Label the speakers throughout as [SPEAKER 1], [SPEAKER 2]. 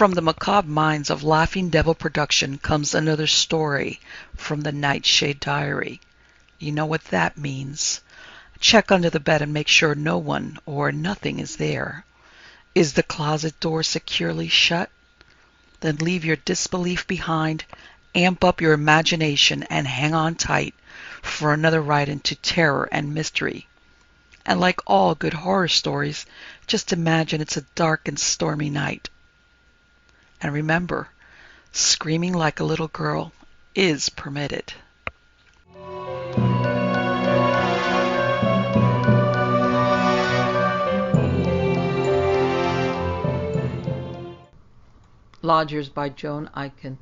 [SPEAKER 1] From the macabre minds of Laughing Devil Production comes another story from the Nightshade Diary. You know what that means. Check under the bed and make sure no one or nothing is there. Is the closet door securely shut? Then leave your disbelief behind, amp up your imagination, and hang on tight for another ride into terror and mystery. And like all good horror stories, just imagine it's a dark and stormy night. And remember, screaming like a little girl is permitted.
[SPEAKER 2] Lodgers by Joan, Aiken.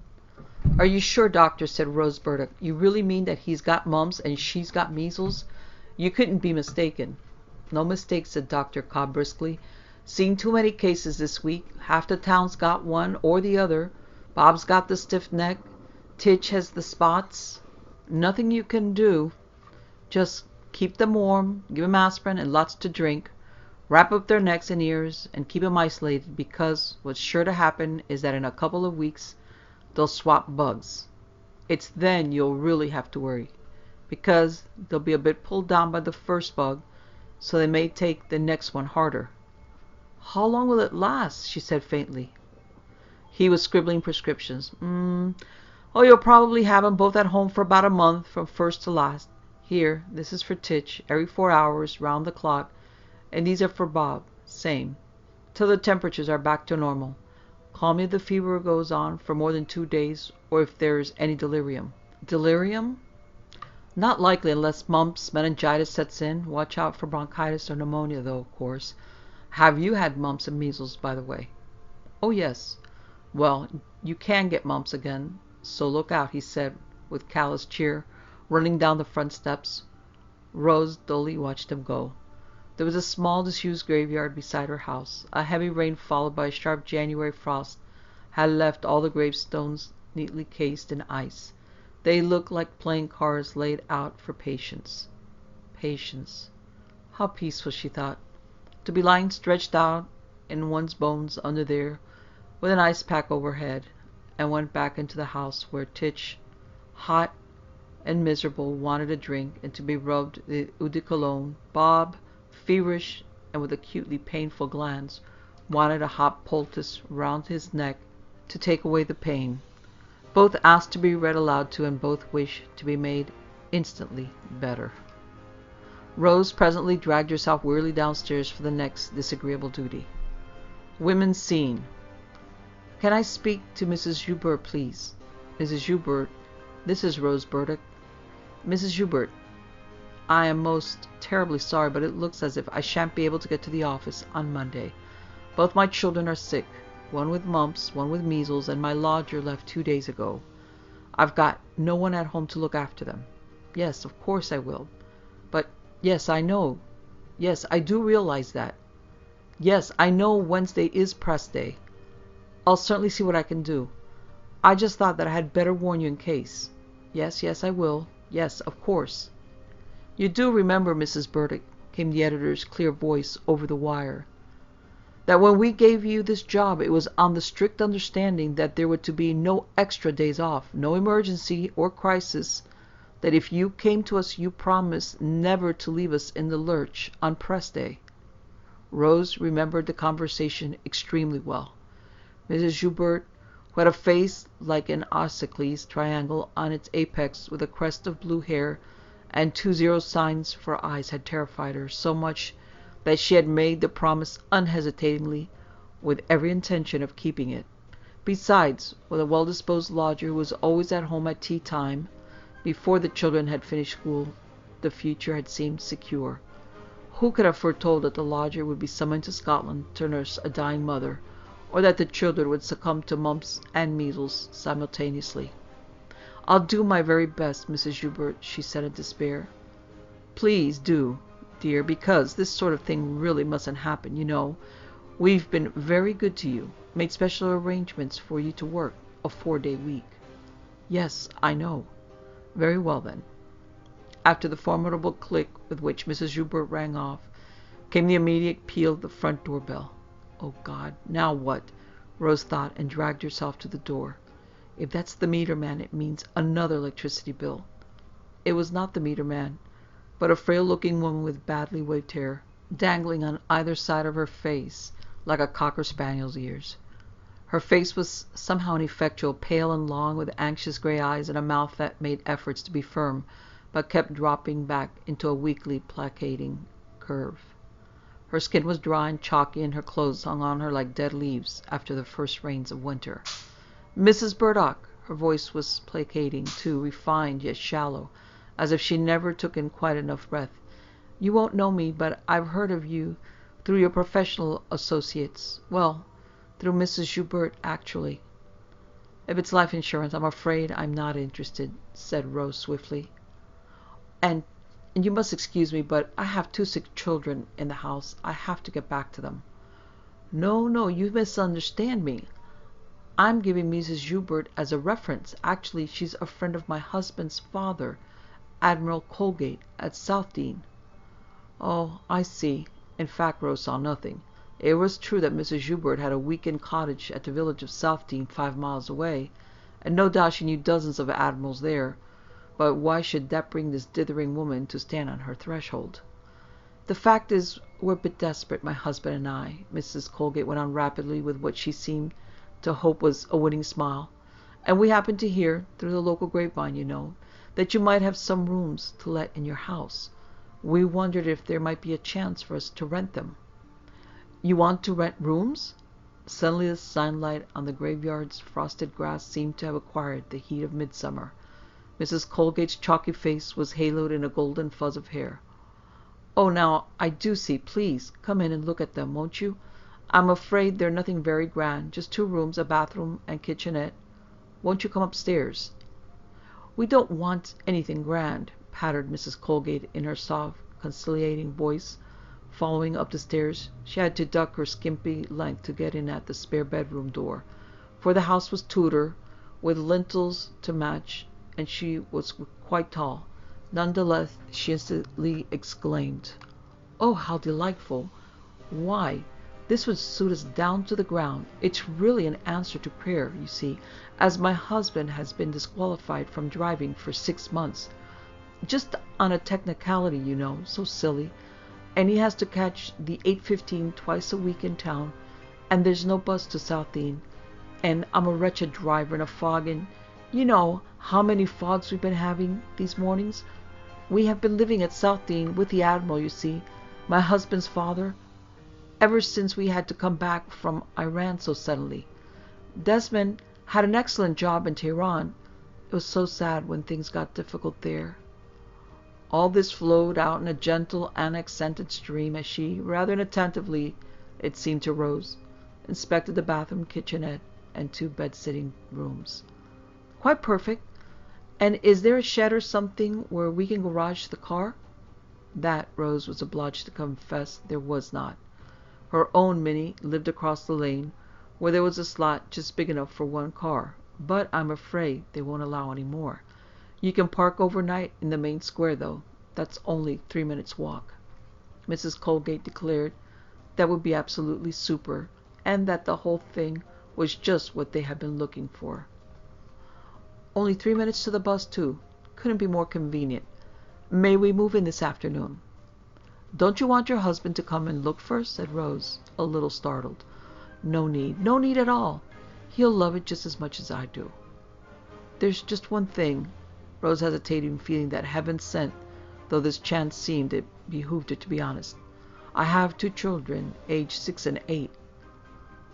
[SPEAKER 2] "Are you sure, doctor," said Rose Burdock, "you really mean that he's got mumps and she's got measles? You couldn't be mistaken." "No mistake," said Dr. Cobb briskly. "Seen too many cases this week. Half the town's got one or the other. Bob's got the stiff neck. Titch has the spots. Nothing you can do. Just keep them warm, give 'em aspirin and lots to drink. Wrap up their necks and ears and keep 'em isolated, because what's sure to happen is that in a couple of weeks they'll swap bugs. It's then you'll really have to worry, because they'll be a bit pulled down by the first bug, so they may take the next one harder." "How long will it last?" she said faintly. He was scribbling prescriptions. "Oh, you'll probably have 'em both at home for about a month, from first to last. Here, this is for Titch, every 4 hours, round the clock, and these are for Bob, same, till the temperatures are back to normal. Call me if the fever goes on for more than 2 days, or if there's any delirium." "Delirium?" "Not likely, unless mumps, meningitis sets in. Watch out for bronchitis or pneumonia, though, of course. Have you had mumps and measles, by the way?" "Oh, yes." "Well, you can get mumps again, so look out," he said with callous cheer, running down the front steps. Rose dully watched him go. There was a small disused graveyard beside her house. A heavy rain followed by a sharp January frost had left all the gravestones neatly cased in ice. They looked like playing cards laid out for patience. Patience. How peaceful, she thought, to be lying stretched out in one's bones under there, with an ice pack overhead, and went back into the house where Titch, hot and miserable, wanted a drink and to be rubbed with eau de cologne. Bob, feverish and with acutely painful glands, wanted a hot poultice round his neck to take away the pain. Both asked to be read aloud to, and both wished to be made instantly better. Rose presently dragged herself wearily downstairs for the next disagreeable duty. Women's scene. "Can I speak to Mrs. Joubert, please?" "Mrs. Joubert? This is Rose Burdock." "Mrs. Joubert, I am most terribly sorry, but it looks as if I shan't be able to get to the office on Monday. Both my children are sick, one with mumps, one with measles, and my lodger left 2 days ago. I've got no one at home to look after them." "Yes, of course I will. But, yes, I know. Yes, I do realize that. Yes, I know Wednesday is press day. I'll certainly see what I can do. I just thought that I had better warn you in case. Yes, I will. Yes, of course." "You do remember, Mrs. Burdock," came the editor's clear voice over the wire, "that when we gave you this job it was on the strict understanding that there were to be no extra days off, no emergency or crisis, that if you came to us you promised never to leave us in the lurch on press day." Rose remembered the conversation extremely well. Mrs. Joubert, who had a face like an isosceles triangle on its apex with a crest of blue hair and 2 0 signs for eyes, had terrified her so much that she had made the promise unhesitatingly, with every intention of keeping it. Besides, with a well-disposed lodger who was always at home at tea time, before the children had finished school, the future had seemed secure. Who could have foretold that the lodger would be summoned to Scotland to nurse a dying mother, or that the children would succumb to mumps and measles simultaneously? "I'll do my very best, Mrs. Joubert," she said in despair. "Please do, dear, because this sort of thing really mustn't happen, you know. We've been very good to you, made special arrangements for you to work a 4-day week." "Yes, I know." "Very well, then." After the formidable click with which Mrs. Joubert rang off, came the immediate peal of the front door bell. Oh, God, now what? Rose thought, and dragged herself to the door. If that's the meter man, it means another electricity bill. It was not the meter man, but a frail-looking woman with badly waved hair, dangling on either side of her face like a cocker spaniel's ears. Her face was somehow ineffectual, pale and long, with anxious grey eyes and a mouth that made efforts to be firm, but kept dropping back into a weakly placating curve. Her skin was dry and chalky, and her clothes hung on her like dead leaves after the first rains of winter. Mrs. Burdock! Her voice was placating, too, refined yet shallow, as if she never took in quite enough breath. You won't know me, but I've heard of you through your professional associates. Well, through Mrs. Joubert, actually. If it's life insurance, I'm afraid I'm not interested, said Rose swiftly. And you must excuse me, but I have 2 sick children in the house. I have to get back to them. No, you misunderstand me. I'm giving Mrs. Joubert as a reference. Actually, she's a friend of my husband's father, Admiral Colgate, at Southdean. Oh, I see. In fact, Rose saw nothing. It was true that Mrs. Joubert had a week-end cottage at the village of Southdean, 5 miles away, and no doubt she knew dozens of admirals there. But why should that bring this dithering woman to stand on her threshold? The fact is, we're a bit desperate, my husband and I, Mrs. Colgate went on rapidly with what she seemed to hope was a winning smile. And we happened to hear, through the local grapevine, you know, that you might have some rooms to let in your house. We wondered if there might be a chance for us to rent them. You want to rent rooms? Suddenly the sunlight on the graveyard's frosted grass seemed to have acquired the heat of midsummer. Mrs. Colgate's chalky face was haloed in a golden fuzz of hair. Oh, now, I do see. Please, come in and look at them, won't you? I'm afraid they're nothing very grand, just 2 rooms, a bathroom, and kitchenette. Won't you come upstairs? We don't want anything grand, pattered Mrs. Colgate in her soft, conciliating voice. Following up the stairs, she had to duck her skimpy length to get in at the spare bedroom door, for the house was Tudor, with lintels to match, and she was quite tall. Nonetheless, she instantly exclaimed, "Oh, how delightful! Why, this would suit us down to the ground. It's really an answer to prayer, you see, as my husband has been disqualified from driving for 6 months. Just on a technicality, you know, so silly. And he has to catch the 8:15 twice a week in town, and there's no bus to Southdean. And I'm a wretched driver in a fog, and you know how many fogs we've been having these mornings. We have been living at Southdean with the Admiral, you see, my husband's father, ever since we had to come back from Iran so suddenly. Desmond had an excellent job in Tehran. It was so sad when things got difficult there." All this flowed out in a gentle, unaccented stream as she, rather inattentively, it seemed to Rose, inspected the bathroom, kitchenette, and 2 bed-sitting rooms. "Quite perfect. And is there a shed or something where we can garage the car?" That, Rose was obliged to confess, there was not. Her own Minnie lived across the lane, where there was a slot just big enough for 1 car, but I'm afraid they won't allow any more. You can park overnight in the main square, though. That's only 3 minutes' walk. Mrs. Colgate declared that would be absolutely super, and that the whole thing was just what they had been looking for. Only 3 minutes to the bus, too. Couldn't be more convenient. May we move in this afternoon? "Don't you want your husband to come and look first?" said Rose, a little startled. No need at all. He'll love it just as much as I do. There's just one thing. Rose hesitated, feeling that heaven sent, though this chance seemed, it behooved it to be honest. I have 2 children, aged 6 and 8.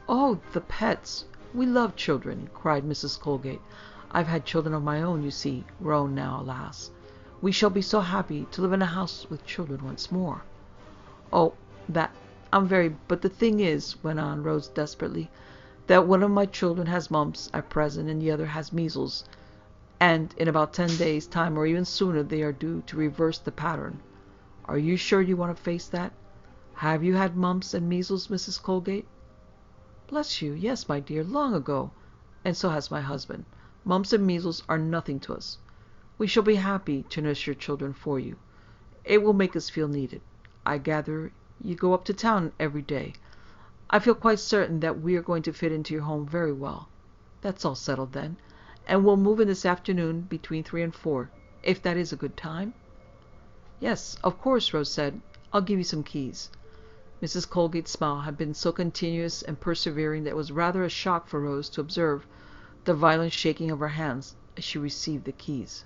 [SPEAKER 2] "Oh, the pets! We love children," cried Mrs. Colgate. "I've had children of my own, you see, grown now, alas. We shall be so happy to live in a house with children once more." "Oh, that, but the thing is," went on Rose desperately, "that one of my children has mumps at present and the other has measles, and in about 10 days' time or even sooner they are due to reverse the pattern. Are you sure you want to face that? Have you had mumps and measles, Mrs. Colgate?" "Bless you, yes, my dear, long ago. And so has my husband. Mumps and measles are nothing to us. We shall be happy to nurse your children for you. It will make us feel needed. I gather you go up to town every day. I feel quite certain that we are going to fit into your home very well. That's all settled then, and we'll move in this afternoon between 3 and 4, if that is a good time. Yes, of course, Rose said. I'll give you some keys. Mrs. Colgate's smile had been so continuous and persevering that it was rather a shock for Rose to observe the violent shaking of her hands as she received the keys.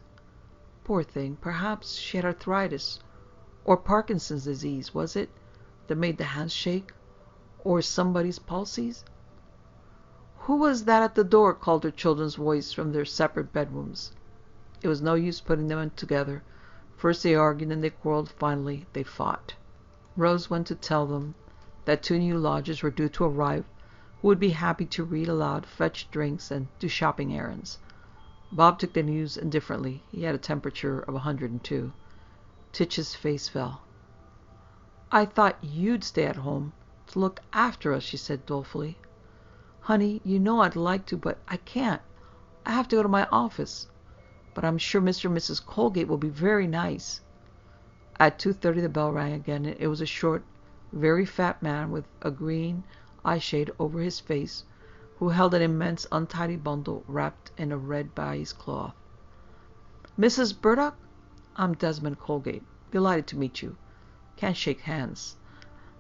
[SPEAKER 2] Poor thing, perhaps she had arthritis, or Parkinson's disease, was it, that made the hands shake, or somebody's palsies? Who was that at the door? Called her children's voice from their separate bedrooms. It was no use putting them together. First they argued, then they quarreled, finally they fought. Rose went to tell them that 2 new lodgers were due to arrive who would be happy to read aloud, fetch drinks, and do shopping errands. Bob took the news indifferently. He had a temperature of 102. Titch's face fell. I thought you'd stay at home to look after us, she said dolefully. Honey, you know I'd like to, but I can't. I have to go to my office. But I'm sure Mr. and Mrs. Colgate will be very nice. At 2:30 the bell rang again, and it was a short, very fat man with a green eye shade over his face who held an immense untidy bundle wrapped in a red baize cloth. Mrs. Burdock? I'm Desmond Colgate. Delighted to meet you. Can't shake hands.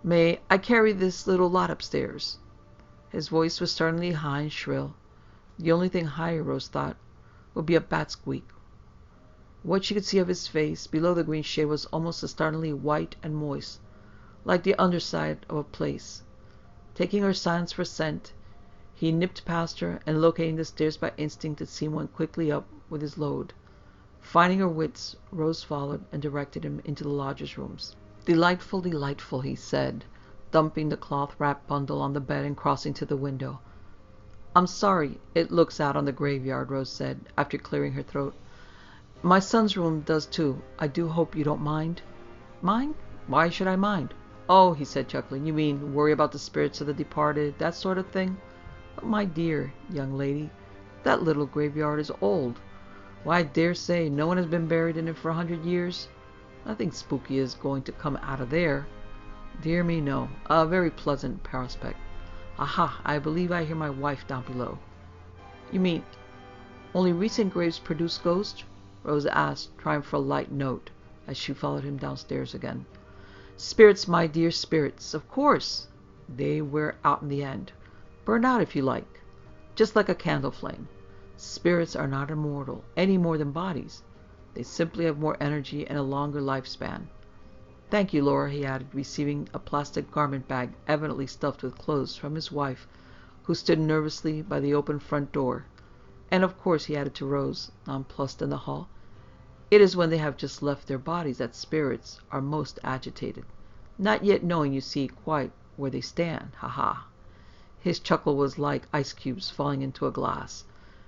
[SPEAKER 2] May I carry this little lot upstairs? His voice was startlingly high and shrill. The only thing higher, Rose thought, would be a bat squeak. What she could see of his face, below the green shade, was almost as startlingly white and moist, like the underside of a plaice. Taking her silence for scent, he nipped past her, and locating the stairs by instinct, it seemed, went quickly up with his load. Finding her wits, Rose followed and directed him into the lodgers' rooms. Delightful, delightful, he said, dumping the cloth-wrapped bundle on the bed and crossing to the window. I'm sorry it looks out on the graveyard, Rose said, after clearing her throat. My son's room does too. I do hope you don't mind. Mind? Why should I mind? Oh, he said, chuckling, you mean worry about the spirits of the departed, that sort of thing? But my dear young lady, that little graveyard is old. Why, I dare say no one has been buried in it for 100 years. Nothing spooky is going to come out of there. Dear me, no. A very pleasant prospect. Aha, I believe I hear my wife down below. You mean only recent graves produce ghosts? Rose asked, trying for a light note, as she followed him downstairs again. Spirits, my dear, spirits, of course. They wear out in the end. Burn out if you like. Just like a candle flame. Spirits are not immortal, any more than bodies. They simply have more energy and a longer lifespan. Thank you, Laura, he added, receiving a plastic garment bag evidently stuffed with clothes from his wife, who stood nervously by the open front door. And of course, he added to Rose, nonplussed in the hall, it is when they have just left their bodies that spirits are most agitated, not yet knowing, you see, quite where they stand. Ha ha. His chuckle was like ice cubes falling into a glass.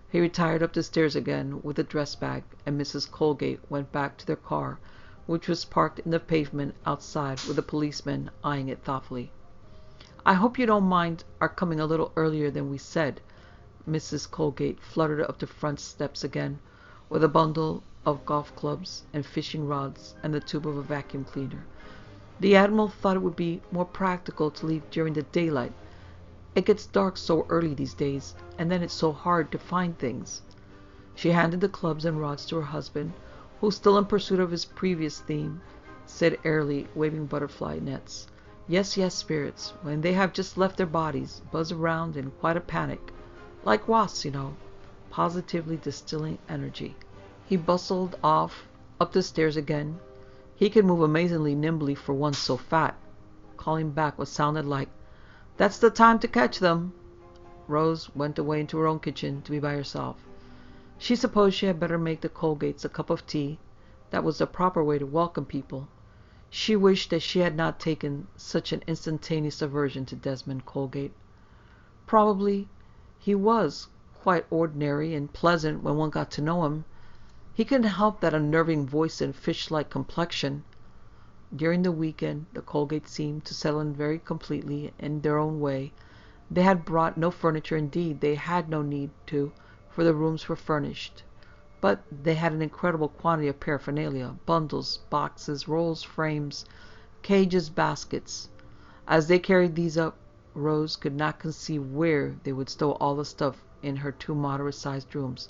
[SPEAKER 2] He retired up the stairs again with the dress bag, and Mrs. Colgate went back to their car, which was parked in the pavement outside with a policeman eyeing it thoughtfully. I hope you don't mind our coming a little earlier than we said. Mrs. Colgate fluttered up the front steps again, with a bundle of golf clubs and fishing rods and the tube of a vacuum cleaner. The Admiral thought it would be more practical to leave during the daylight. It gets dark so early these days, and then it's so hard to find things. She handed the clubs and rods to her husband, who, still in pursuit of his previous theme, said airily, waving butterfly nets, Yes, yes, spirits, when they have just left their bodies, buzz around in quite a panic. Like wasps, you know, positively distilling energy. He bustled off up the stairs again. He could move amazingly nimbly for one so fat, calling back what sounded like, That's the time to catch them. Rose went away into her own kitchen to be by herself. She supposed she had better make the Colgates a cup of tea. That was the proper way to welcome people. She wished that she had not taken such an instantaneous aversion to Desmond Colgate. Probably he was quite ordinary and pleasant when one got to know him. He couldn't help that unnerving voice and fish-like complexion. During the weekend, the Colgates seemed to settle in very completely in their own way. They had brought no furniture. Indeed, they had no need to, for the rooms were furnished. But they had an incredible quantity of paraphernalia, bundles, boxes, rolls, frames, cages, baskets. As they carried these up, Rose could not conceive where they would stow all the stuff in her two moderate-sized rooms.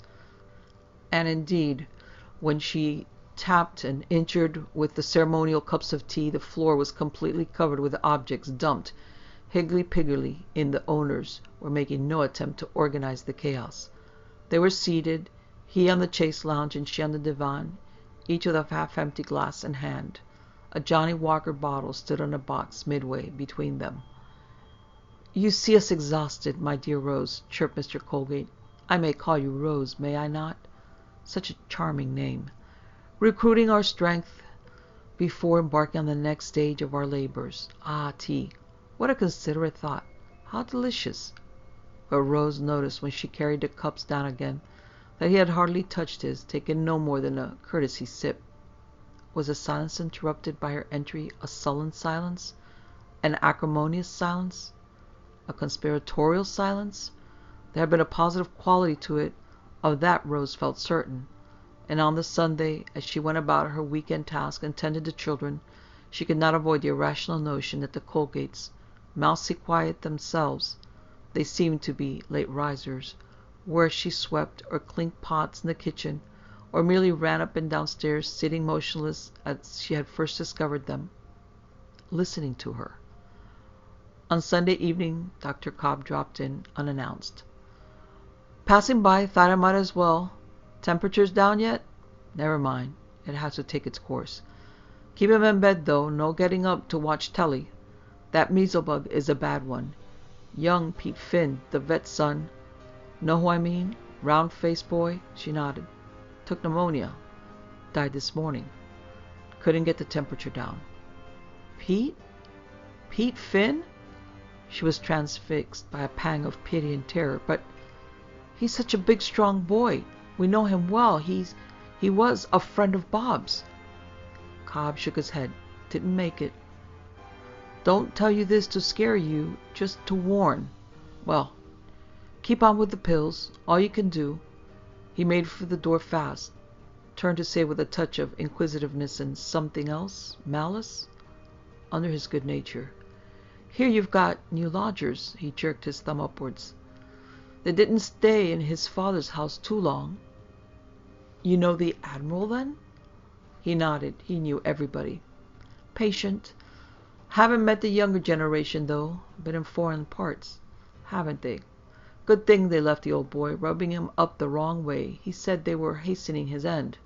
[SPEAKER 2] And indeed, when she tapped and injured with the ceremonial cups of tea, the floor was completely covered with objects dumped higgledy-piggledy in. The owners were making no attempt to organize the chaos. They were seated, he on the chaise lounge and she on the divan, each with a half-empty glass in hand. A Johnny Walker bottle stood on a box midway between them. "You see us exhausted, my dear Rose," chirped Mr. Colgate. "I may call you Rose, may I not? Such a charming name. Recruiting our strength before embarking on the next stage of our labors. Ah, tea. What a considerate thought. How delicious." But Rose noticed when she carried the cups down again that he had hardly touched his, taken no more than a courtesy sip. Was the silence interrupted by her entry a sullen silence? An acrimonious silence? A conspiratorial silence? There had been a positive quality to it, of that Rose felt certain. And on the Sunday, as she went about her week-end task and tended the children, she could not avoid the irrational notion that the Colgates, mousy quiet themselves, they seemed to be late risers, where she swept or clinked pots in the kitchen, or merely ran up and down stairs, sitting motionless as she had first discovered them, listening to her. On Sunday evening, Dr. Cobb dropped in, unannounced. "Passing by, thought I might as well. Temperature's down yet? Never mind. It has to take its course. Keep him in bed, though. No getting up to watch telly. That measle bug is a bad one. Young Pete Finn, the vet's son. Know who I mean? Round-faced boy." She nodded. "Took pneumonia. Died this morning. Couldn't get the temperature down." "Pete? Pete Finn?" She was transfixed by a pang of pity and terror. "But he's such a big, strong boy. We know him well. He was a friend of Bob's." Cobb shook his head. "Didn't make it. Don't tell you this to scare you, just to warn. Well, keep on with the pills. All you can do." He made for the door fast, turned to say with a touch of inquisitiveness and something else, malice, under his good nature, "Here you've got new lodgers." He jerked his thumb upwards. "They didn't stay in his father's house too long." "You know the Admiral, then?" He nodded. He knew everybody. "Patient. Haven't met the younger generation, though. Been in foreign parts. Haven't they? Good thing they left the old boy, rubbing him up the wrong way. He said they were hastening his end.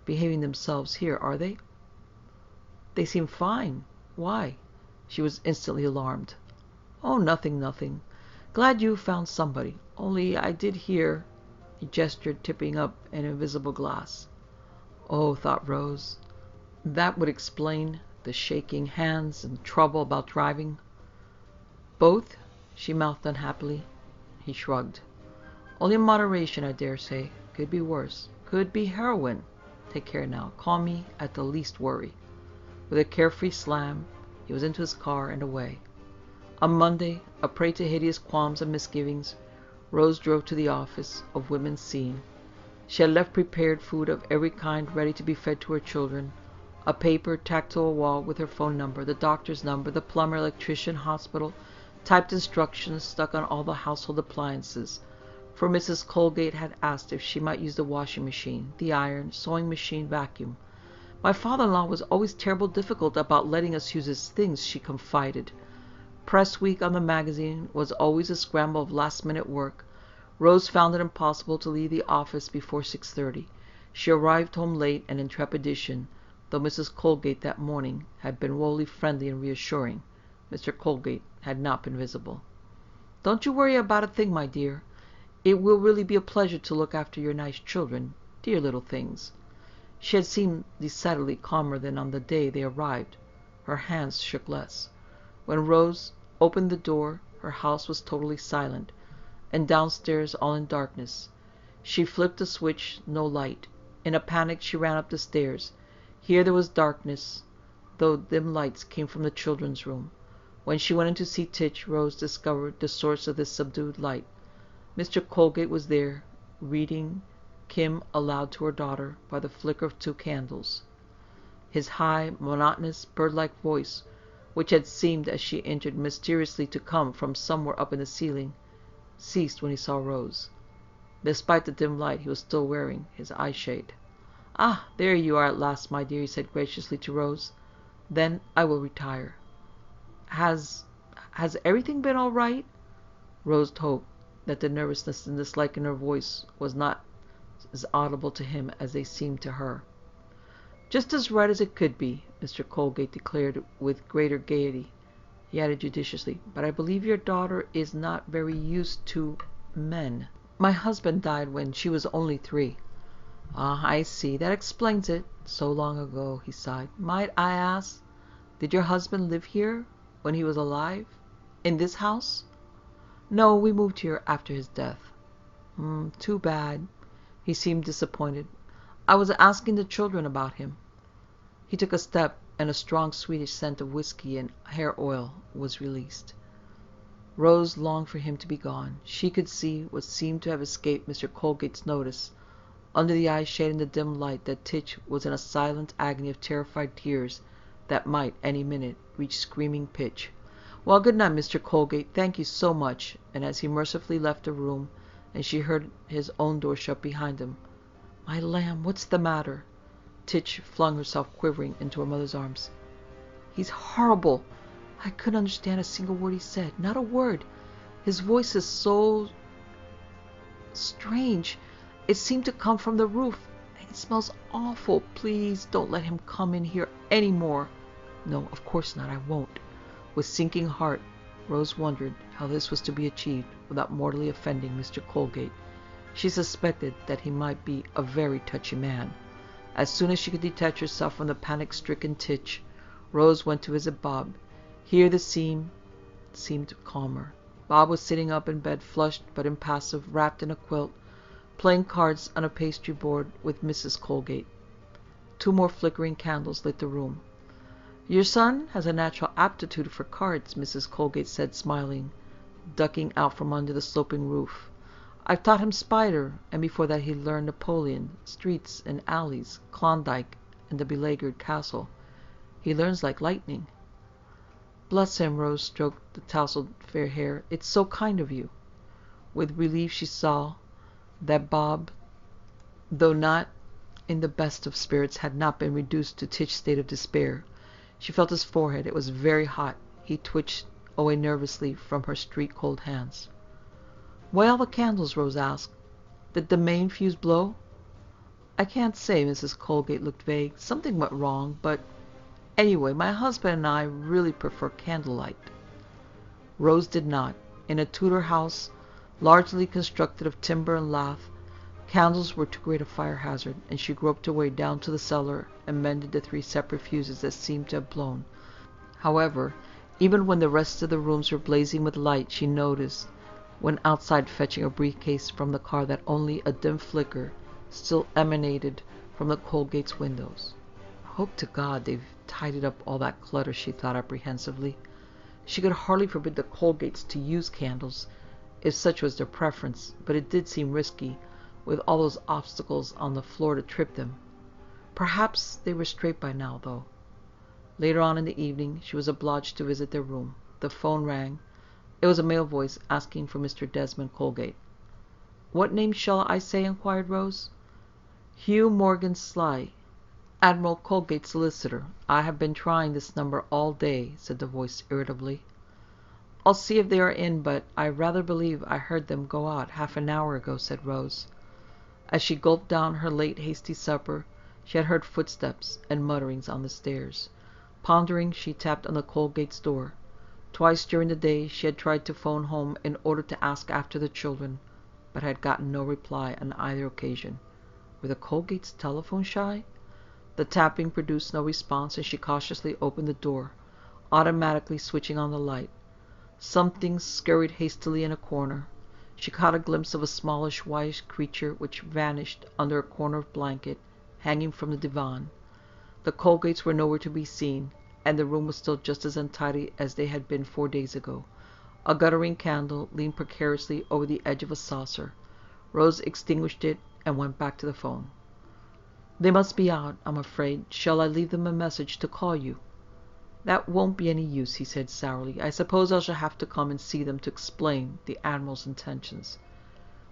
[SPEAKER 2] Behaving themselves here, are they?" "They seem fine. Why?" She was instantly alarmed. "Oh, nothing, nothing. Glad you found somebody. Only I did hear..." He gestured, tipping up an invisible glass. Oh, thought Rose, that would explain the shaking hands and trouble about driving. "Both?" she mouthed unhappily. He shrugged. "Only in moderation, I dare say. Could be worse. Could be heroin. Take care now. Call me at the least worry." With a carefree slam, he was into his car and away. On Monday, a prey to hideous qualms and misgivings, Rose drove to the office of Women's Scene. She had left prepared food of every kind ready to be fed to her children, a paper tacked to a wall with her phone number, the doctor's number, the plumber, electrician, hospital, typed instructions stuck on all the household appliances, for Mrs. Colgate had asked if she might use the washing machine, the iron, sewing machine, vacuum. "My father-in-law was always terrible difficult about letting us use his things," she confided. Press week on the magazine was always a scramble of last-minute work. Rose found it impossible to leave the office before 6:30. She arrived home late and in trepidation, though Mrs. Colgate that morning had been woefully friendly and reassuring. Mr. Colgate had not been visible. "Don't you worry about a thing, my dear. It will really be a pleasure to look after your nice children. Dear little things." She had seemed decidedly calmer than on the day they arrived. Her hands shook less. When Rose opened the door, her house was totally silent, and downstairs all in darkness. She flipped a switch, no light. In a panic she ran up the stairs. Here there was darkness, though dim lights came from the children's room. When she went in to see Titch, Rose discovered the source of this subdued light. Mr. Colgate was there, reading Kim aloud to her daughter by the flicker of 2 candles. His high, monotonous, bird-like voice which had seemed as she entered mysteriously to come from somewhere up in the ceiling, ceased when he saw Rose. Despite the dim light, he was still wearing his eye shade. "Ah, there you are at last, my dear," he said graciously to Rose. "Then I will retire." Has everything been all right?" Rose hoped that the nervousness and dislike in her voice was not as audible to him as they seemed to her. "Just as right as it could be," Mr. Colgate declared with greater gaiety. He added judiciously, "But I believe your daughter is not very used to men. My husband died when she was only 3. "Ah, I see. That explains it. So long ago," he sighed. "Might I ask, did your husband live here when he was alive? In this house?" "No, we moved here after his death." Too bad." He seemed disappointed. "I was asking the children about him." He took a step, and a strong Swedish scent of whiskey and hair oil was released. Rose longed for him to be gone. She could see what seemed to have escaped Mr. Colgate's notice, under the eye shade in the dim light, that Titch was in a silent agony of terrified tears that might, any minute, reach screaming pitch. "Well, good night, Mr. Colgate. Thank you so much." And as he mercifully left the room, and she heard his own door shut behind him, "My lamb, what's the matter?" Titch flung herself quivering into her mother's arms. "He's horrible. I couldn't understand a single word he said. Not a word. His voice is so strange. It seemed to come from the roof. And it smells awful. Please don't let him come in here any more." "No, of course not. I won't." With sinking heart, Rose wondered how this was to be achieved without mortally offending Mr. Colgate. She suspected that he might be a very touchy man. As soon as she could detach herself from the panic-stricken Titch, Rose went to visit Bob. Here the scene seemed calmer. Bob was sitting up in bed, flushed but impassive, wrapped in a quilt, playing cards on a pastry board with Mrs. Colgate. 2 more flickering candles lit the room. "Your son has a natural aptitude for cards," Mrs. Colgate said, smiling, ducking out from under the sloping roof. "I've taught him Spider, and before that he learned Napoleon, streets and alleys, Klondike, and the beleaguered castle. He learns like lightning." "Bless him," Rose stroked the tousled fair hair. "It's so kind of you." With relief she saw that Bob, though not in the best of spirits, had not been reduced to Titch's state of despair. She felt his forehead. It was very hot. He twitched away nervously from her street-cold hands. "Why all the candles?" Rose asked. "Did the main fuse blow?" "I can't say." Mrs. Colgate looked vague. "Something went wrong, but anyway, my husband and I really prefer candlelight." Rose did not. In a Tudor house, largely constructed of timber and lath, candles were too great a fire hazard, and she groped her way down to the cellar and mended the 3 separate fuses that seemed to have blown. However, even when the rest of the rooms were blazing with light, she noticed, when outside fetching a briefcase from the car, that only a dim flicker still emanated from the Colgate's windows. "Hope to God they've tidied up all that clutter," she thought apprehensively. She could hardly forbid the Colgates to use candles, if such was their preference, but it did seem risky, with all those obstacles on the floor to trip them. Perhaps they were straight by now, though. Later on in the evening, she was obliged to visit their room. The phone rang. It was a male voice asking for Mr. Desmond Colgate. "What name shall I say?" inquired Rose. "Hugh Morgan Sly, Admiral Colgate's solicitor. I have been trying this number all day," said the voice irritably. "I'll see if they are in, but I rather believe I heard them go out half an hour ago," said Rose. As she gulped down her late hasty supper, she had heard footsteps and mutterings on the stairs. Pondering, she tapped on the Colgate's door. Twice during the day she had tried to phone home in order to ask after the children, but had gotten no reply on either occasion. Were the Colgates telephone shy? The tapping produced no response, and she cautiously opened the door, automatically switching on the light. Something scurried hastily in a corner. She caught a glimpse of a smallish, whitish creature which vanished under a corner of blanket hanging from the divan. The Colgates were nowhere to be seen, and the room was still just as untidy as they had been 4 days ago. A guttering candle leaned precariously over the edge of a saucer. Rose extinguished it and went back to the phone. "They must be out, I'm afraid. Shall I leave them a message to call you?" That won't be any use, he said sourly. I suppose I shall have to come and see them to explain the Admiral's intentions.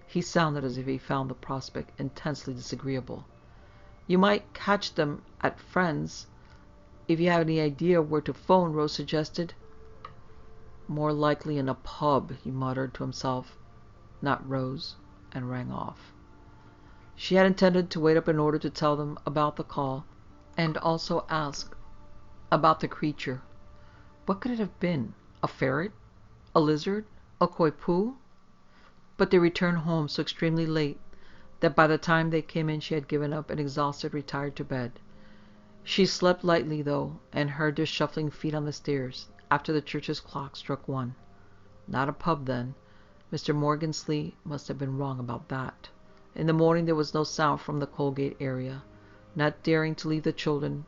[SPEAKER 2] He sounded as if he found the prospect intensely disagreeable. You might catch them at friends. If you have any idea where to phone, Rose suggested. More likely in a pub, he muttered to himself. Not Rose, and rang off. She had intended to wait up in order to tell them about the call, and also ask about the creature. What could it have been? A ferret? A lizard? A coypoo? But they returned home so extremely late that by the time they came in she had given up and exhausted retired to bed. She slept lightly, though, and heard their shuffling feet on the stairs after the church's clock struck 1. Not a pub, then. Mr. Morgansley must have been wrong about that. In the morning there was no sound from the Colgate area. Not daring to leave the children,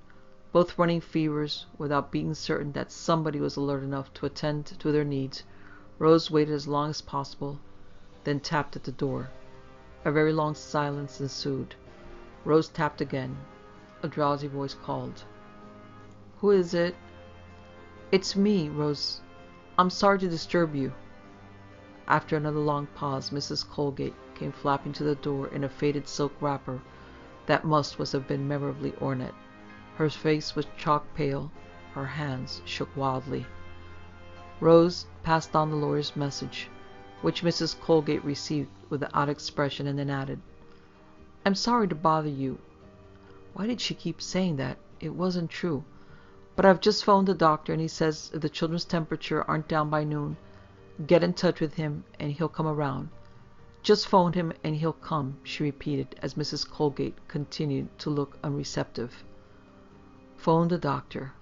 [SPEAKER 2] both running fevers, without being certain that somebody was alert enough to attend to their needs, Rose waited as long as possible, then tapped at the door. A very long silence ensued. Rose tapped again. A drowsy voice called. Who is it? It's me, Rose. I'm sorry to disturb you. After another long pause, Mrs. Colgate came flapping to the door in a faded silk wrapper that must have been memorably ornate. Her face was chalk pale. Her hands shook wildly. Rose passed on the lawyer's message, which Mrs. Colgate received with an odd expression, and then added, I'm sorry to bother you. Why did she keep saying that? It wasn't true. But I've just phoned the doctor, and he says if the children's temperature aren't down by noon, get in touch with him, and he'll come around. Just phoned him, and he'll come, she repeated, as Mrs. Colgate continued to look unreceptive. Phone the doctor.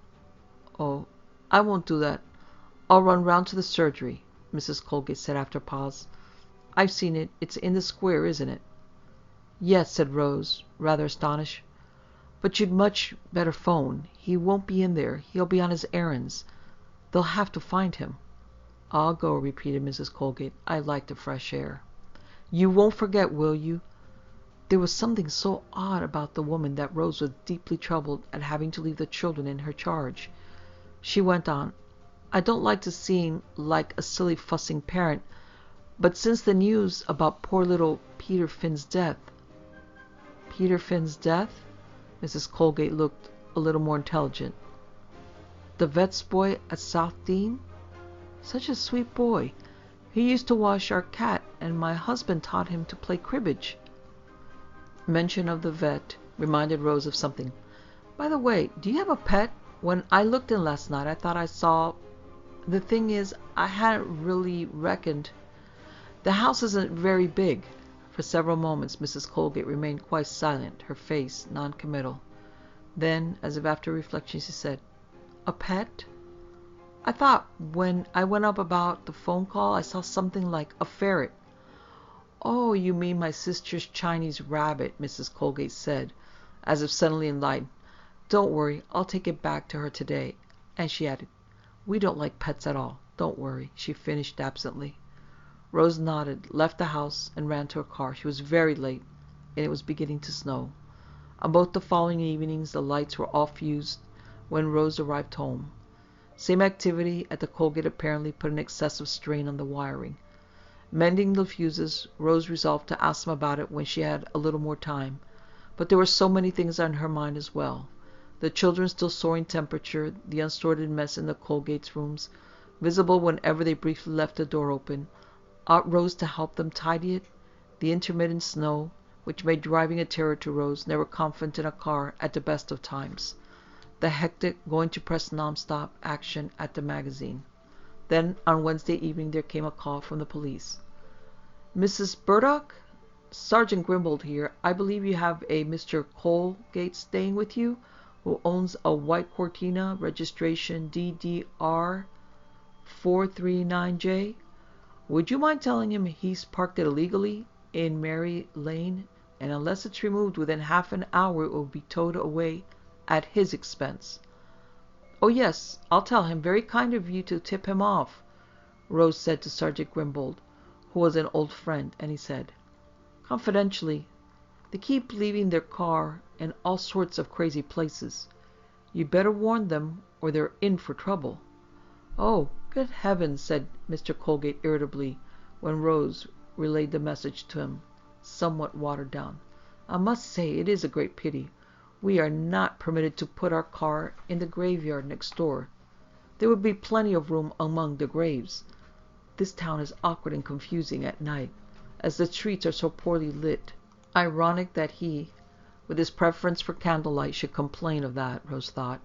[SPEAKER 2] Oh, I won't do that. I'll run round to the surgery, Mrs. Colgate said after a pause. I've seen it. It's in the square, isn't it? Yes, said Rose, rather astonished. But you'd much better phone. He won't be in there. He'll be on his errands. They'll have to find him. I'll go, repeated Mrs. Colgate. I like the fresh air. You won't forget, will you? There was something so odd about the woman that Rose was deeply troubled at having to leave the children in her charge. She went on, I don't like to seem like a silly fussing parent, but since the news about poor little Peter Finn's death... Peter Finn's death? Mrs. Colgate looked a little more intelligent. The vet's boy at South Dean? Such a sweet boy. He used to wash our cat, and my husband taught him to play cribbage. Mention of the vet reminded Rose of something. By the way, do you have a pet? When I looked in last night, I thought I saw... The thing is, I hadn't really reckoned... The house isn't very big. For several moments, Mrs. Colgate remained quite silent, her face non-committal. Then, as if after reflection, she said, A pet? I thought when I went up about the phone call, I saw something like a ferret. Oh, you mean my sister's Chinese rabbit, Mrs. Colgate said, as if suddenly enlightened. Don't worry, I'll take it back to her today. And she added, We don't like pets at all. Don't worry, she finished absently. Rose nodded, left the house, and ran to her car. She was very late, and it was beginning to snow. On both the following evenings, the lights were all fused when Rose arrived home. Same activity at the Colgate apparently put an excessive strain on the wiring. Mending the fuses, Rose resolved to ask them about it when she had a little more time. But there were so many things on her mind as well. The children's still soaring temperature, the unsorted mess in the Colgate's rooms, visible whenever they briefly left the door open, Aunt Rose to help them tidy it, the intermittent snow, which made driving a terror to Rose, never confident in a car at the best of times, the hectic going to press non-stop action at the magazine. Then, on Wednesday evening, there came a call from the police. Mrs. Burdock? Sergeant Grimbold here. I believe you have a Mr. Colgate staying with you, who owns a white Cortina, registration DDR 439J. Would you mind telling him he's parked it illegally in Mary Lane, and unless it's removed within half an hour, it will be towed away at his expense? Oh, yes, I'll tell him. Very kind of you to tip him off, Rose said to Sergeant Grimbold, who was an old friend, and he said, confidentially, they keep leaving their car in all sorts of crazy places. You better warn them, or they're in for trouble. Oh, good heavens, said Mr. Colgate irritably, when Rose relayed the message to him, somewhat watered down. I must say it is a great pity. We are not permitted to put our car in the graveyard next door. There would be plenty of room among the graves. This town is awkward and confusing at night, as the streets are so poorly lit. Ironic that he, with his preference for candlelight, should complain of that, Rose thought.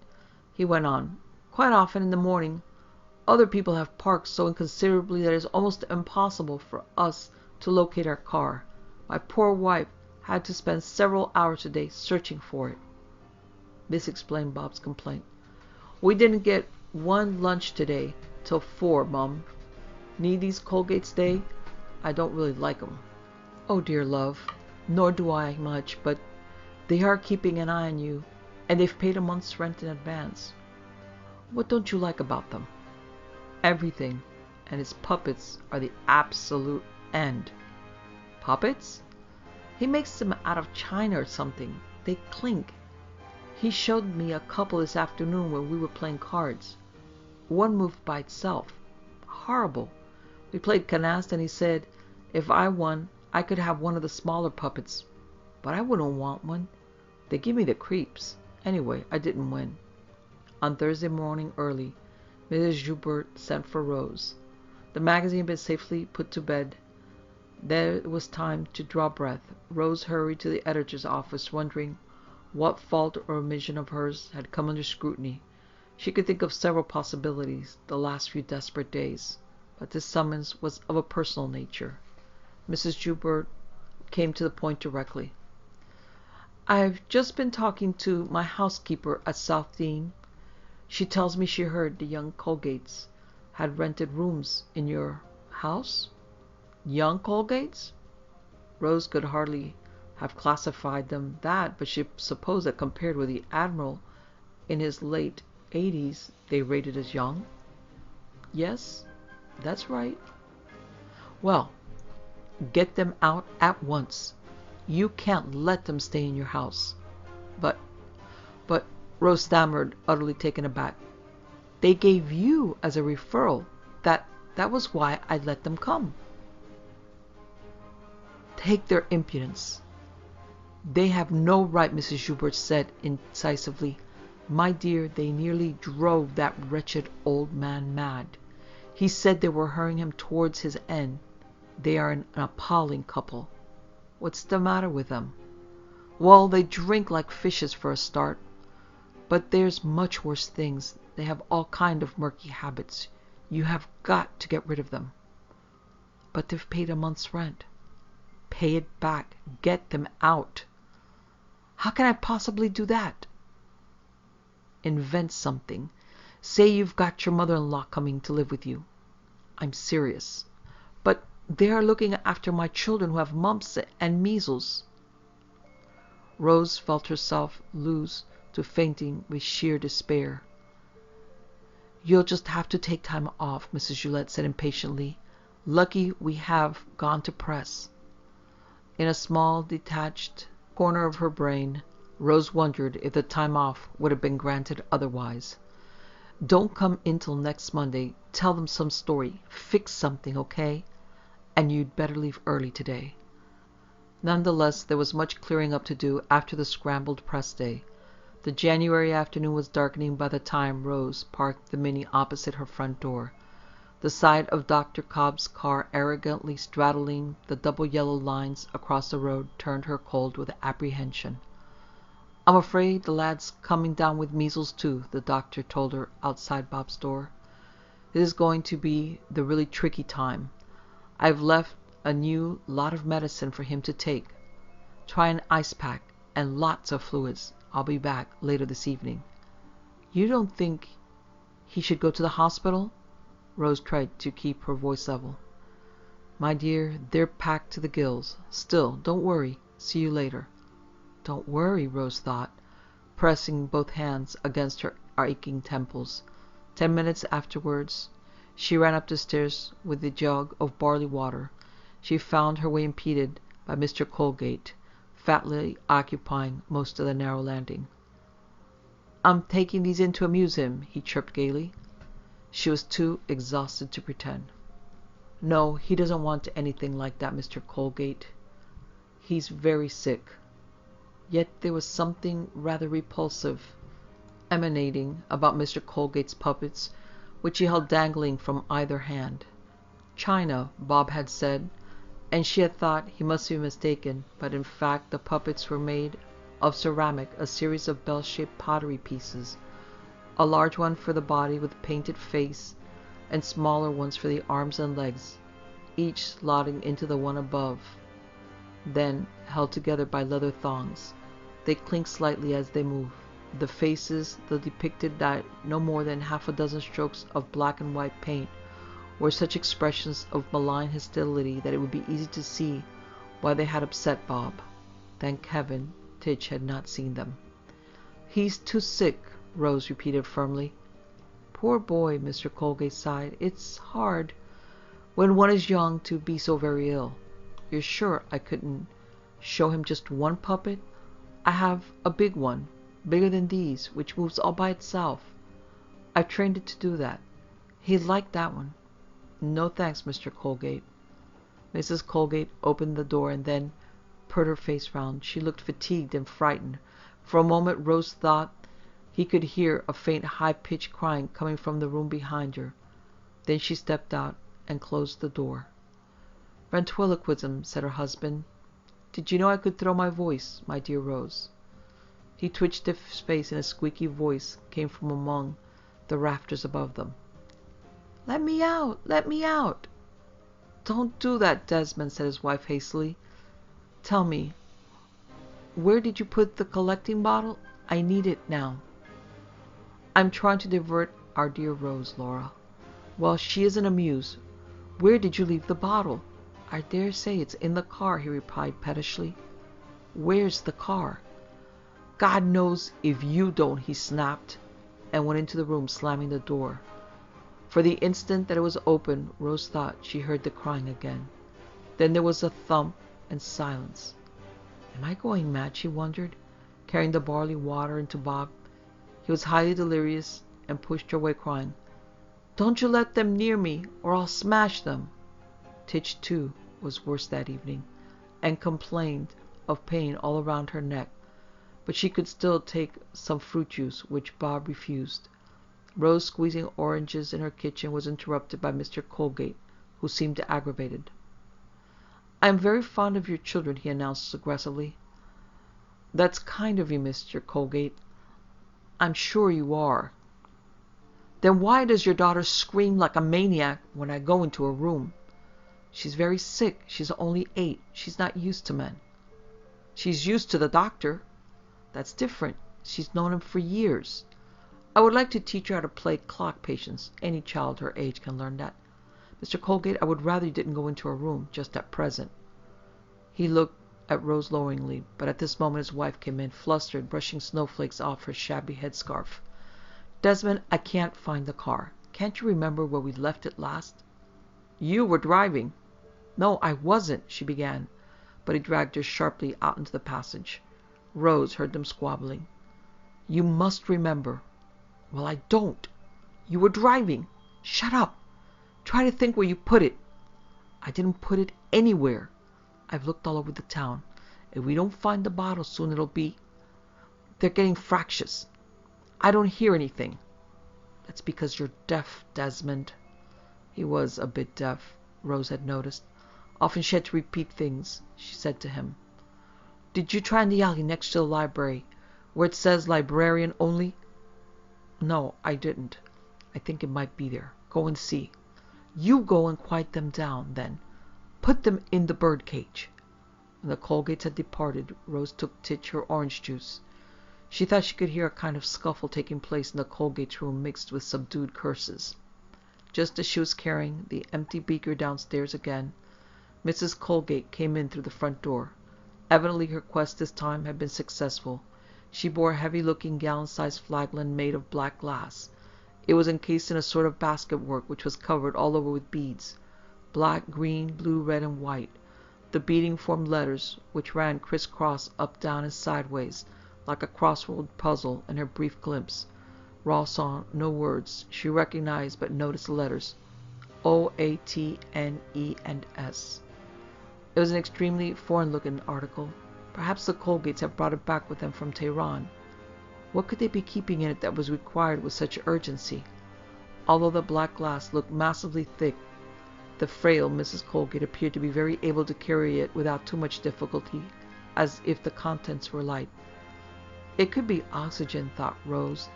[SPEAKER 2] He went on. Quite often in the morning, other people have parked so inconsiderably that it is almost impossible for us to locate our car. My poor wife had to spend several hours a day searching for it. This explained Bob's complaint. We didn't get one lunch today till 4, Mum. Need these Colgates Day? I don't really like 'em. Oh dear, love, nor do I much, but they are keeping an eye on you, and they've paid a month's rent in advance. What don't you like about them? Everything, and his puppets are the absolute end. Puppets? He makes them out of china or something. They clink. He showed me a couple this afternoon when we were playing cards. One moved by itself. Horrible. We played canasta and he said if I won, I could have one of the smaller puppets. But I wouldn't want one. They give me the creeps. Anyway, I didn't win. On Thursday morning early, Mrs. Joubert sent for Rose. The magazine had been safely put to bed. Then it was time to draw breath. Rose hurried to the editor's office, wondering what fault or omission of hers had come under scrutiny. She could think of several possibilities the last few desperate days, but this summons was of a personal nature. Mrs. Joubert came to the point directly. I've just been talking to my housekeeper at South Dean. She tells me she heard the young Colgates had rented rooms in your house. Young Colgates? Rose could hardly have classified them that, but she supposed that compared with the Admiral in his late 80s, they rated as young. Yes, that's right. Well, get them out at once. You can't let them stay in your house. But, Rose stammered, utterly taken aback. They gave you as a referral. That was why I let them come. Take their impudence. They have no right, Mrs. Joubert said incisively. My dear, they nearly drove that wretched old man mad. He said they were hurrying him towards his end. They are an appalling couple. What's the matter with them? Well, they drink like fishes for a start. But there's much worse things. They have all kind of murky habits. You have got to get rid of them. But they've paid a month's rent. Pay it back. Get them out. How can I possibly do that? Invent something. Say you've got your mother-in-law coming to live with you. I'm serious. But they are looking after my children who have mumps and measles. Rose felt herself lose to fainting with sheer despair. You'll just have to take time off, Mrs. Joubert said impatiently. Lucky we have gone to press. In a small, detached corner of her brain, Rose wondered if the time off would have been granted otherwise. Don't come in till next Monday. Tell them some story. Fix something, okay? And you'd better leave early today. Nonetheless, there was much clearing up to do after the scrambled press day. The January afternoon was darkening by the time Rose parked the Mini opposite her front door. The sight of Dr. Cobb's car arrogantly straddling the double yellow lines across the road turned her cold with apprehension. I'm afraid the lad's coming down with measles too, the doctor told her outside Bob's door. This is going to be the really tricky time. I've left a new lot of medicine for him to take. Try an ice pack and lots of fluids. I'll be back later this evening. You don't think he should go to the hospital? Rose tried to keep her voice level. My dear, they're packed to the gills. Still, don't worry. See you later. Don't worry, Rose thought, pressing both hands against her aching temples. 10 minutes afterwards, she ran up the stairs with the jug of barley water. She found her way impeded by Mr. Colgate, fatly occupying most of the narrow landing. I'm taking these in to amuse him, he chirped gaily. She was too exhausted to pretend. No, he doesn't want anything like that, Mr. Colgate. He's very sick. Yet there was something rather repulsive emanating about Mr. Colgate's puppets, which he held dangling from either hand. China, Bob had said, and she had thought he must be mistaken, but in fact the puppets were made of ceramic, a series of bell-shaped pottery pieces, a large one for the body with a painted face, and smaller ones for the arms and legs, each slotting into the one above. Then, held together by leather thongs, they clink slightly as they move. The faces, though depicted by no more than half a dozen strokes of black and white paint, were such expressions of malign hostility that it would be easy to see why they had upset Bob. Thank heaven, Titch had not seen them. He's too sick, Rose repeated firmly. Poor boy, Mr. Colgate sighed. It's hard, when one is young, to be so very ill. You're sure I couldn't show him just one puppet? I have a big one, bigger than these, which moves all by itself. I've trained it to do that. He'd like that one. No thanks, Mr. Colgate. Mrs. Colgate opened the door and then put her face round. She looked fatigued and frightened. For a moment Rose thought he could hear a faint high-pitched crying coming from the room behind her. Then she stepped out and closed the door. Ventriloquism, said her husband. Did you know I could throw my voice, my dear Rose? He twitched his face and a squeaky voice came from among the rafters above them. Let me out! Let me out! Don't do that, Desmond, said his wife hastily. Tell me, where did you put the collecting bottle? I need it now. I'm trying to divert our dear Rose, Laura. Well, she isn't amused. Where did you leave the bottle? I dare say it's in the car, he replied pettishly. Where's the car? God knows if you don't, he snapped, and went into the room, slamming the door. For the instant that it was open, Rose thought she heard the crying again. Then there was a thump and silence. Am I going mad, she wondered, carrying the barley water into Bob. He was highly delirious and pushed her away, crying, Don't you let them near me, or I'll smash them. Titch, too, was worse that evening, and complained of pain all around her neck, but she could still take some fruit juice, which Bob refused. Rose, squeezing oranges in her kitchen, was interrupted by Mr. Colgate, who seemed aggravated. I am very fond of your children, he announced aggressively. That's kind of you, Mr. Colgate. I'm sure you are. Then why does your daughter scream like a maniac when I go into her room? She's very sick. She's only 8. She's not used to men. She's used to the doctor. That's different. She's known him for years. I would like to teach her how to play clock patience. Any child her age can learn that. Mr. Colgate, I would rather you didn't go into her room just at present. He looked at Rose loweringly, but at this moment his wife came in, flustered, brushing snowflakes off her shabby headscarf. Desmond, I can't find the car. Can't you remember where we left it last? You were driving. No, I wasn't, she began, but he dragged her sharply out into the passage. Rose heard them squabbling. You must remember. Well, I don't. You were driving. Shut up. Try to think where you put it. I didn't put it anywhere. I've looked all over the town. If we don't find the bottle soon, it'll be... They're getting fractious. I don't hear anything. That's because you're deaf, Desmond. He was a bit deaf, Rose had noticed. Often she had to repeat things she said to him. Did you try in the alley next to the library, where it says librarian only? No, I didn't. I think it might be there. Go and see. You go and quiet them down, then. Put them in the birdcage. When the Colgates had departed, Rose took Titch her orange juice. She thought she could hear a kind of scuffle taking place in the Colgates' room, mixed with subdued curses. Just as she was carrying the empty beaker downstairs again, Mrs. Colgate came in through the front door. Evidently her quest this time had been successful. She bore a heavy-looking gallon-sized flagon made of black glass. It was encased in a sort of basket-work which was covered all over with beads. Black, green, blue, red, and white. The beading formed letters which ran criss-cross up, down, and sideways, like a crossword puzzle in her brief glimpse. Ross saw no words. She recognized but noticed the letters O-A-T-N-E and S. It was an extremely foreign-looking article. Perhaps the Colgates had brought it back with them from Tehran. What could they be keeping in it that was required with such urgency? Although the black glass looked massively thick, the frail Mrs. Colgate appeared to be very able to carry it without too much difficulty, as if the contents were light. It could be oxygen, thought Rose,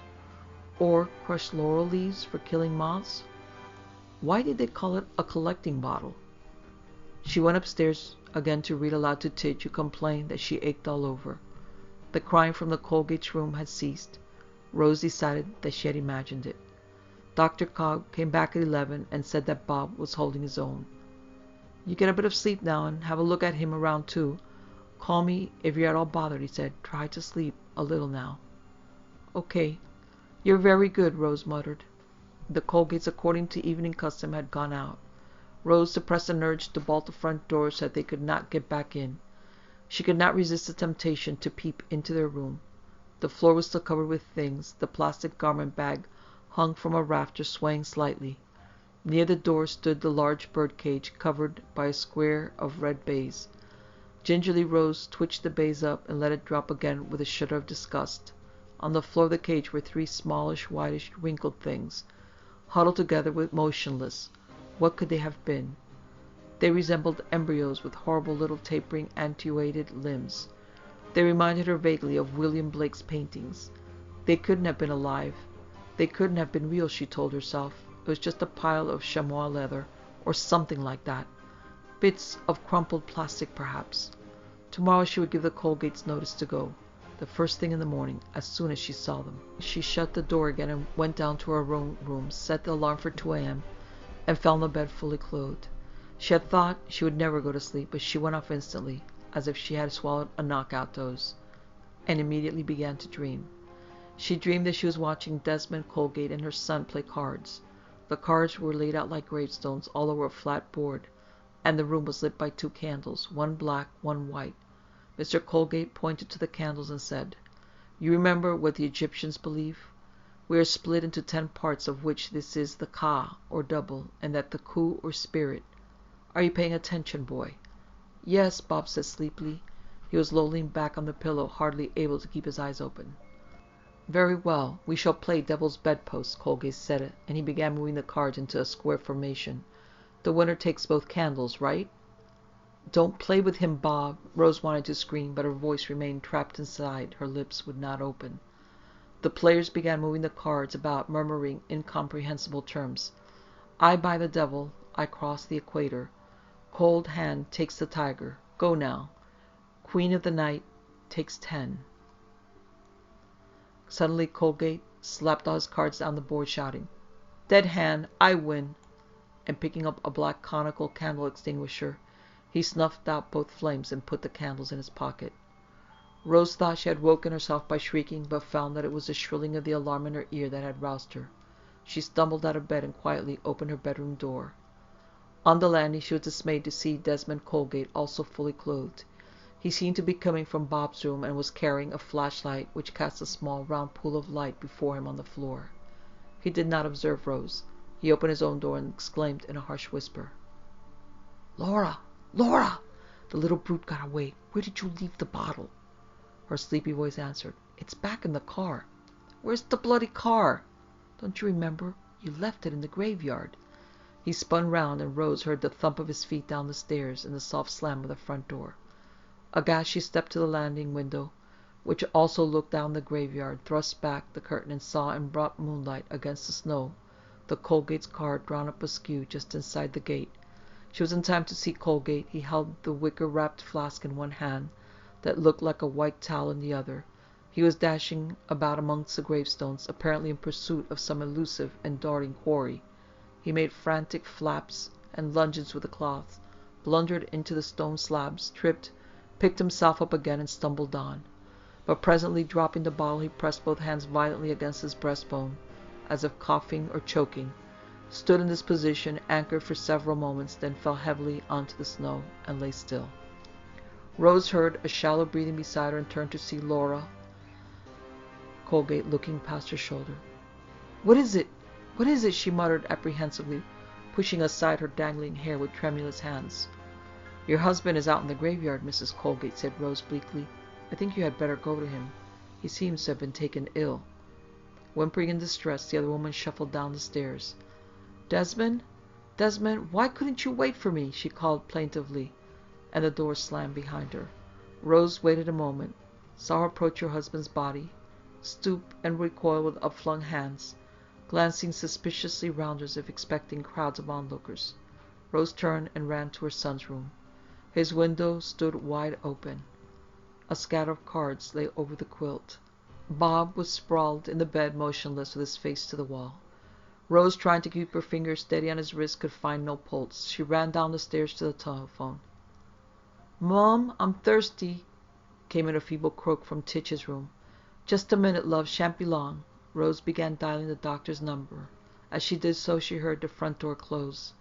[SPEAKER 2] or crushed laurel leaves for killing moths. Why did they call it a collecting bottle? She went upstairs again to read aloud to Tidge, who complained that she ached all over. The crying from the Colgate's room had ceased. Rose decided that she had imagined it. Dr. Cobb came back at 11 and said that Bob was holding his own. You get a bit of sleep now and have a look at him around 2. Call me if you're at all bothered, he said. Try to sleep a little now. Okay. You're very good, Rose muttered. The Colgates, according to evening custom, had gone out. Rose suppressed an urge to bolt the front door so that they could not get back in. She could not resist the temptation to peep into their room. The floor was still covered with things. The plastic garment bag hung from a rafter, swaying slightly. Near the door stood the large bird cage, covered by a square of red baize. Gingerly Rose twitched the baize up and let it drop again with a shudder of disgust. On the floor of the cage were 3 smallish, whitish, wrinkled things, huddled together with motionless. What could they have been? They resembled embryos with horrible little tapering, attenuated limbs. They reminded her vaguely of William Blake's paintings. They couldn't have been alive. They couldn't have been real, she told herself. It was just a pile of chamois leather, or something like that. Bits of crumpled plastic, perhaps. Tomorrow she would give the Colgates notice to go. The first thing in the morning, as soon as she saw them. She shut the door again and went down to her own room, set the alarm for 2 a.m., and fell on the bed fully clothed. She had thought she would never go to sleep, but she went off instantly, as if she had swallowed a knockout dose, and immediately began to dream. She dreamed that she was watching Desmond Colgate and her son play cards. The cards were laid out like gravestones all over a flat board, and the room was lit by 2 candles, one black, one white. Mr. Colgate pointed to the candles and said, "You remember what the Egyptians believe? We are split into 10 parts, of which this is the Ka, or double, and that the Ku, or spirit. Are you paying attention, boy?" "Yes," Bob said sleepily. He was lolling back on the pillow, hardly able to keep his eyes open. "Very well. We shall play Devil's Bedpost," Colgate said it, and he began moving the cards into a square formation. "The winner takes both candles, right?" "Don't play with him, Bob." Rose wanted to scream, but her voice remained trapped inside. Her lips would not open. The players began moving the cards about, murmuring incomprehensible terms. "I buy the devil. I cross the equator. Cold hand takes the tiger. Go now. Queen of the night takes 10. Suddenly Colgate slapped all his cards down the board, shouting, "Dead hand, I win!" And picking up a black conical candle extinguisher, he snuffed out both flames and put the candles in his pocket. Rose thought she had woken herself by shrieking, but found that it was the shrilling of the alarm in her ear that had roused her. She stumbled out of bed and quietly opened her bedroom door. On the landing she was dismayed to see Desmond Colgate also fully clothed. He seemed to be coming from Bob's room and was carrying a flashlight which cast a small round pool of light before him on the floor. He did not observe Rose. He opened his own door and exclaimed in a harsh whisper, "Laura! Laura! The little brute got away. Where did you leave the bottle?" Her sleepy voice answered, "It's back in the car." "Where's the bloody car?" "Don't you remember? You left it in the graveyard." He spun round, and Rose heard the thump of his feet down the stairs and the soft slam of the front door. Aghast, she stepped to the landing window, which also looked down the graveyard, thrust back the curtain, and saw in broad moonlight against the snow the Colgate's car drawn up askew just inside the gate. She was in time to see Colgate. He held the wicker-wrapped flask in one hand that looked like a white towel in the other. He was dashing about amongst the gravestones, apparently in pursuit of some elusive and darting quarry. He made frantic flaps and lunges with the cloths, blundered into the stone slabs, tripped, picked himself up again, and stumbled on. But presently, dropping the bottle, he pressed both hands violently against his breastbone, as if coughing or choking, stood in this position, anchored for several moments, then fell heavily onto the snow and lay still. Rose heard a shallow breathing beside her and turned to see Laura. Colgate, looking past her shoulder. What is it? What is it? She muttered apprehensively, pushing aside her dangling hair with tremulous hands. Your husband is out in the graveyard, Mrs. Colgate, said Rose bleakly. I think you had better go to him. He seems to have been taken ill. Whimpering in distress, the other woman shuffled down the stairs. Desmond? Desmond, why couldn't you wait for me? She called plaintively, and the door slammed behind her. Rose waited a moment, saw her approach her husband's body, stoop and recoil with upflung hands, glancing suspiciously round her as if expecting crowds of onlookers. Rose turned and ran to her son's room. His window stood wide open. A scatter of cards lay over the quilt. Bob was sprawled in the bed, motionless, with his face to the wall. Rose, trying to keep her fingers steady on his wrist, could find no pulse. She ran down the stairs to the telephone. Mom, I'm thirsty, came in a feeble croak from Titch's room. Just a minute, love, shan't be long. Rose began dialing the doctor's number. As she did so, she heard the front door close,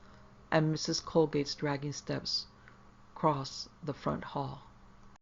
[SPEAKER 2] and Mrs. Colgate's dragging steps cross the front hall.